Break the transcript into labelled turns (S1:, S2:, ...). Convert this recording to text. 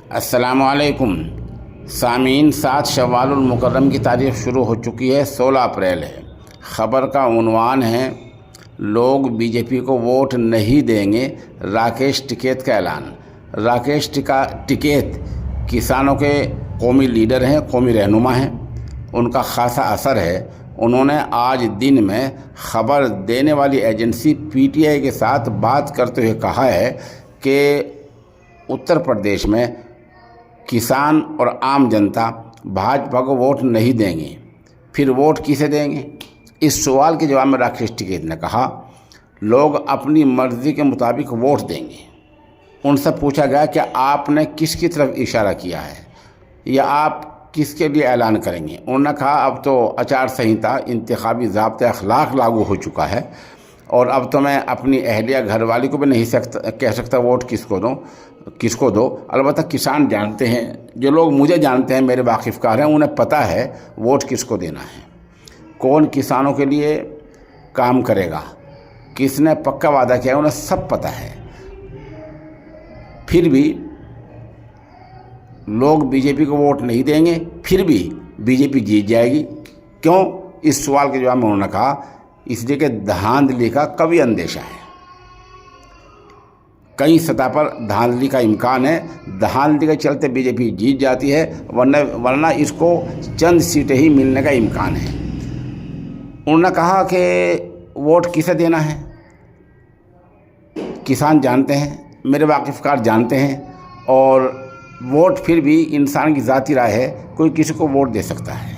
S1: अस्सलामुअलैकुम सामीन। 7 शव्वालुल मुकर्रम की तारीख़ शुरू हो चुकी है, 16 अप्रैल है। ख़बर का उन्वान है, लोग बीजेपी को वोट नहीं देंगे, राकेश टिकैत का ऐलान। राकेश टिकैत किसानों के कौमी लीडर हैं, कौमी रहनुमा हैं, उनका ख़ासा असर है। उन्होंने आज दिन में ख़बर देने वाली एजेंसी पीटीआई के साथ बात करते हुए कहा है कि उत्तर प्रदेश में किसान और आम जनता भाजपा को वोट नहीं देंगे, फिर वोट किसे देंगे? इस सवाल के जवाब में राकेश टिकैत ने कहा, लोग अपनी मर्ज़ी के मुताबिक वोट देंगे। उनसे पूछा गया कि आपने किसकी तरफ इशारा किया है या आप किसके लिए ऐलान करेंगे? उन्होंने कहा, अब तो आचार संहिता, इंतखाबी ज़ाब्ता अखलाक लागू हो चुका है और अब तो मैं अपनी अहलिया घरवाली को भी नहीं कह सकता वोट किसको दो। अलबत्ता किसान जानते हैं, जो लोग मुझे जानते हैं, मेरे वाकिफ़कार हैं, उन्हें पता है वोट किसको देना है, कौन किसानों के लिए काम करेगा, किसने पक्का वादा किया, उन्हें सब पता है। फिर भी लोग बीजेपी को वोट नहीं देंगे, फिर भी बीजेपी जीत जाएगी। क्यों? इस सवाल के जवाब में उन्होंने कहा, इसलिए कि धांधली का कभी अंदेशा है। कई सतह पर धांधली का इम्कान है, धांधली के चलते बीजेपी जीत जाती है, वरना इसको चंद सीटें ही मिलने का इम्कान है। उन्होंने कहा कि वोट किसे देना है, किसान जानते हैं, मेरे वाकिफ़कार जानते हैं, और वोट फिर भी इंसान की ज़ाती राय है, कोई किसी को वोट दे सकता है।